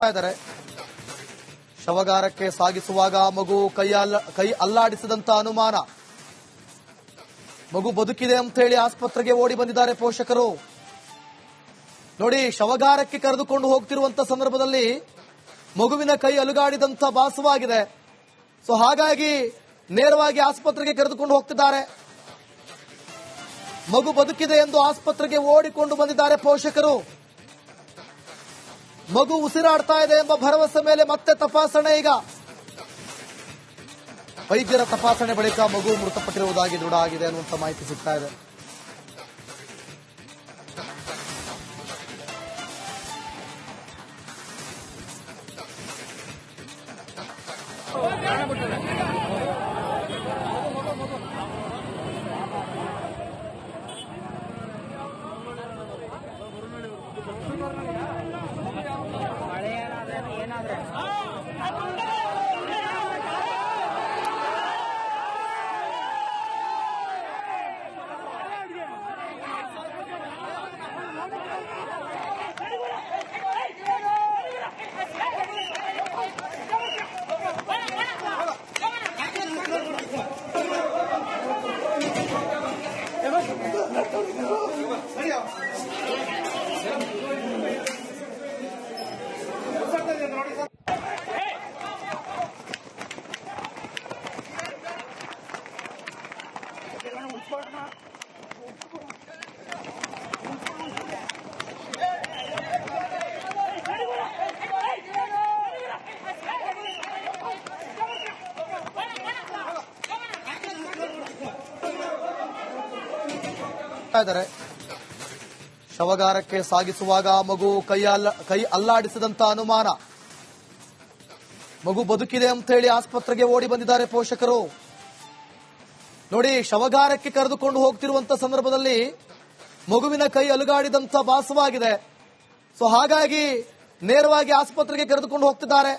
ಇದ್ದಾರೆ. ಶವಗಾರಕ್ಕೆ ಸಾಗಿಸುವಾಗ ಮಗು ಕೈ ಅಲ್ಲಾಡಿಸಿದಂತ ಅನುಮಾನ. ಮಗು ಬದುಕಿದೆ ಅಂತ ಹೇಳಿ ಆಸ್ಪತ್ರೆಗೆ ಓಡಿ ಬಂದಿದ್ದಾರೆ ಪೋಷಕರು. ನೋಡಿ, ಶವಗಾರಕ್ಕೆ ಕರೆದುಕೊಂಡು ಹೋಗ್ತಿರುವಂತ ಸಂದರ್ಭದಲ್ಲಿ ಮಗುವಿನ ಕೈ ಅಲುಗಾಡಿದಂತ ಭಾಸವಾಗಿದೆ. ಸೊ ಹಾಗಾಗಿ ನೇರವಾಗಿ ಆಸ್ಪತ್ರೆಗೆ ಕರೆದುಕೊಂಡು ಹೋಗ್ತಿದ್ದಾರೆ. ಮಗು ಬದುಕಿದೆ ಎಂದು ಆಸ್ಪತ್ರೆಗೆ ಓಡಿಕೊಂಡು ಬಂದಿದ್ದಾರೆ ಪೋಷಕರು. ಮಗು ಉಸಿರಾಡ್ತಾ ಇದೆ ಎಂಬ ಭರವಸೆ ಮೇಲೆ ಮತ್ತೆ ತಪಾಸಣೆ. ಈಗ ವೈದ್ಯರ ತಪಾಸಣೆ ಬಳಿಕ ಮಗು ಮೃತಪಟ್ಟಿರುವುದಾಗಿ ದೃಢ ಆಗಿದೆ ಅನ್ನುವಂಥ ಮಾಹಿತಿ ಸಿಗ್ತಾ ಇದೆ. ಶವಗಾರಕ್ಕೆ ಸಾಗಿಸುವಾಗ ಮಗು ಕೈ ಅಲ್ಲಾಡಿಸಿದಂತ ಅನುಮಾನ. ಮಗು ಬದುಕಿದೆ ಅಂತ ಹೇಳಿ ಆಸ್ಪತ್ರೆಗೆ ಓಡಿ ಬಂದಿದ್ದಾರೆ ಪೋಷಕರು. ನೋಡಿ, ಶವಗಾರಕ್ಕೆ ಕರೆದುಕೊಂಡು ಹೋಗ್ತಿರುವಂತ ಸಂದರ್ಭದಲ್ಲಿ ಮಗುವಿನ ಕೈ ಅಲುಗಾಡಿದಂತ ಭಾಸವಾಗಿದೆ. ಸೊ ಹಾಗಾಗಿ ನೇರವಾಗಿ ಆಸ್ಪತ್ರೆಗೆ ಕರೆದುಕೊಂಡು ಹೋಗ್ತಿದ್ದಾರೆ.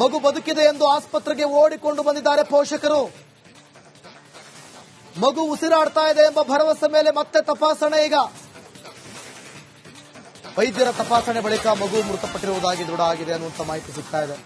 ಮಗು ಬದುಕಿದೆ ಎಂದು ಆಸ್ಪತ್ರೆಗೆ ಓಡಿಕೊಂಡು ಬಂದಿದ್ದಾರೆ ಪೋಷಕರು. ಮಗು ಉಸಿರಾಡ್ತಾ ಇದೆ ಎಂಬ ಭರವಸೆ ಮೇಲೆ ಮತ್ತೆ ತಪಾಸಣೆ. ಈಗ ವೈದ್ಯರ ತಪಾಸಣೆ ಬಳಿಕ ಮಗು ಮೃತಪಟ್ಟಿರುವುದಾಗಿ ದೃಢ ಆಗಿದೆ ಅನ್ನುವಂಥ ಮಾಹಿತಿ ಸಿಗ್ತಾ ಇದೆ.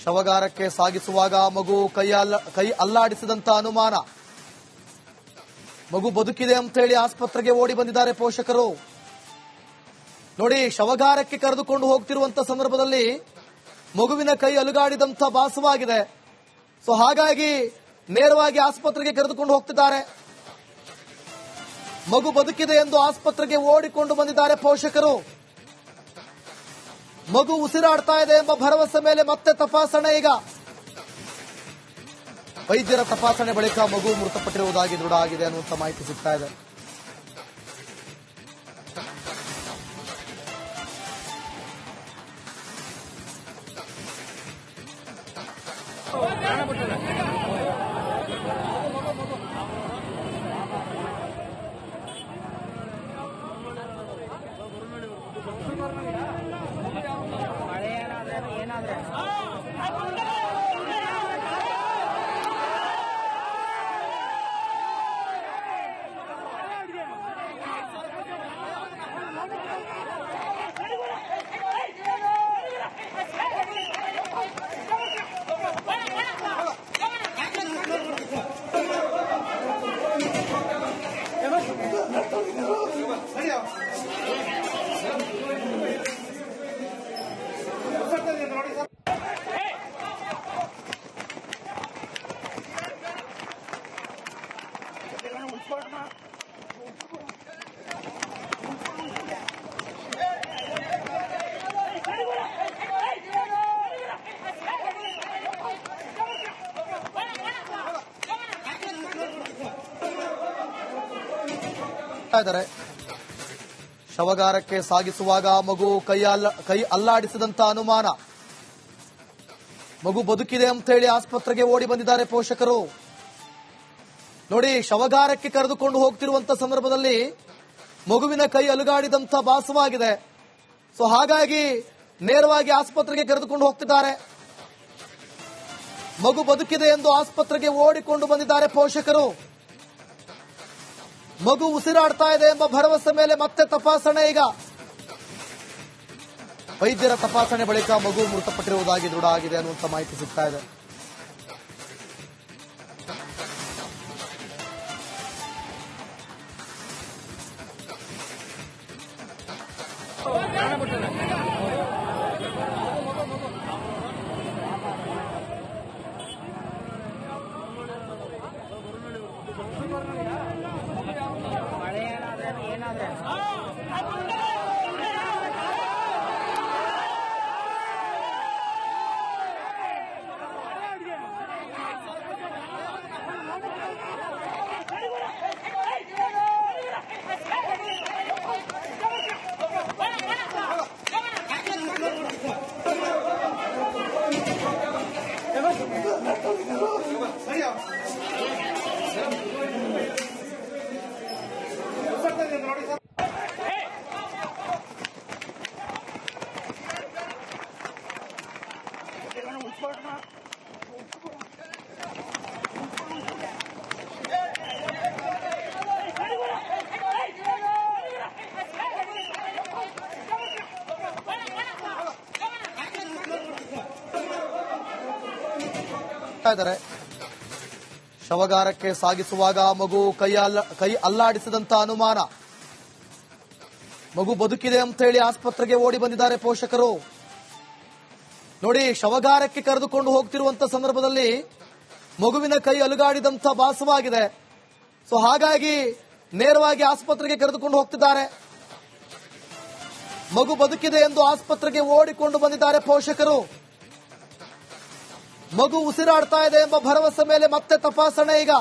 ಶವಗಾರಕ್ಕೆ ಸಾಗಿಸುವಾಗ ಮಗು ಕೈ ಅಲ್ಲಾಡಿಸಿದಂತ ಅನುಮಾನ. ಮಗು ಬದುಕಿದೆ ಅಂತ ಹೇಳಿ ಆಸ್ಪತ್ರೆಗೆ ಓಡಿ ಬಂದಿದ್ದಾರೆ ಪೋಷಕರು. ನೋಡಿ, ಶವಗಾರಕ್ಕೆ ಕರೆದುಕೊಂಡು ಹೋಗ್ತಿರುವಂತ ಸಂದರ್ಭದಲ್ಲಿ ಮಗುವಿನ ಕೈ ಅಲುಗಾಡಿದಂತ ಭಾಸವಾಗಿದೆ. ಸೊ ಹಾಗಾಗಿ ನೇರವಾಗಿ ಆಸ್ಪತ್ರೆಗೆ ಕರೆದುಕೊಂಡು ಹೋಗ್ತಿದ್ದಾರೆ. ಮಗು ಬದುಕಿದೆ ಎಂದು ಆಸ್ಪತ್ರೆಗೆ ಓಡಿಕೊಂಡು ಬಂದಿದ್ದಾರೆ ಪೋಷಕರು. ಮಗು ಉಸಿರಾಡ್ತಾ ಇದೆ ಎಂಬ ಭರವಸೆ ಮೇಲೆ ಮತ್ತೆ ತಪಾಸಣೆ. ಈಗ ವೈದ್ಯರ ತಪಾಸಣೆ ಬಳಿಕ ಮಗು ಮೃತಪಟ್ಟಿರುವುದಾಗಿ ದೃಢ ಆಗಿದೆ ಅನ್ನುವಂಥ ಮಾಹಿತಿ ಸಿಗ್ತಾ ಇದೆ. ಮಾಡ್ತಾ ಇದ್ದಾರೆ. ಶವಗಾರಕ್ಕೆ ಸಾಗಿಸುವಾಗ ಮಗು ಕೈ ಅಲ್ಲಾಡಿಸಿದಂತ ಅನುಮಾನ. ಮಗು ಬದುಕಿದೆ ಅಂತ ಹೇಳಿ ಆಸ್ಪತ್ರೆಗೆ ಓಡಿ ಬಂದಿದ್ದಾರೆ ಪೋಷಕರು. ನೋಡಿ, ಶವಗಾರಕ್ಕೆ ಕರೆದುಕೊಂಡು ಹೋಗ್ತಿರುವಂತ ಸಂದರ್ಭದಲ್ಲಿ ಮಗುವಿನ ಕೈ ಅಲುಗಾಡಿದಂತ ಭಾಸವಾಗಿದೆ. ಸೊ ಹಾಗಾಗಿ ನೇರವಾಗಿ ಆಸ್ಪತ್ರೆಗೆ ಕರೆದುಕೊಂಡು ಹೋಗ್ತಿದ್ದಾರೆ. ಮಗು ಬದುಕಿದೆ ಎಂದು ಆಸ್ಪತ್ರೆಗೆ ಓಡಿಕೊಂಡು ಬಂದಿದ್ದಾರೆ ಪೋಷಕರು. ಮಗು ಉಸಿರಾಡ್ತಾ ಇದೆ ಎಂಬ ಭರವಸೆ ಮೇಲೆ ಮತ್ತೆ ತಪಾಸಣೆ. ಈಗ ವೈದ್ಯರ ತಪಾಸಣೆ ಬಳಿಕ ಮಗು ಮೃತಪಟ್ಟಿರುವುದಾಗಿ ದೃಢ ಆಗಿದೆ ಅನ್ನುವಂತ ಮಾಹಿತಿ ಸಿಗ್ತಾ ಇದೆ. ಶವಗಾರಕ್ಕೆ ಸಾಗಿಸುವಾಗ ಮಗು ಕೈ ಅಲ್ಲಾಡಿಸಿದಂತ ಅನುಮಾನ. ಮಗು ಬದುಕಿದೆ ಅಂತ ಹೇಳಿ ಆಸ್ಪತ್ರೆಗೆ ಓಡಿ ಬಂದಿದ್ದಾರೆ ಪೋಷಕರು. ನೋಡಿ, ಶವಗಾರಕ್ಕೆ ಕರೆದುಕೊಂಡು ಹೋಗ್ತಿರುವಂತ ಸಂದರ್ಭದಲ್ಲಿ ಮಗುವಿನ ಕೈ ಅಲುಗಾಡಿದಂತ ಭಾಸವಾಗಿದೆ. ಸೊ ಹಾಗಾಗಿ ನೇರವಾಗಿ ಆಸ್ಪತ್ರೆಗೆ ಕರೆದುಕೊಂಡು ಹೋಗ್ತಿದ್ದಾರೆ. ಮಗು ಬದುಕಿದೆ ಎಂದು ಆಸ್ಪತ್ರೆಗೆ ಓಡಿಕೊಂಡು ಬಂದಿದ್ದಾರೆ ಪೋಷಕರು. ಮಗು ಉಸಿರಾಡ್ತಾ ಇದೆ ಎಂಬ ಭರವಸೆ ಮೇಲೆ ಮತ್ತೆ ತಪಾಸಣೆ. ಈಗ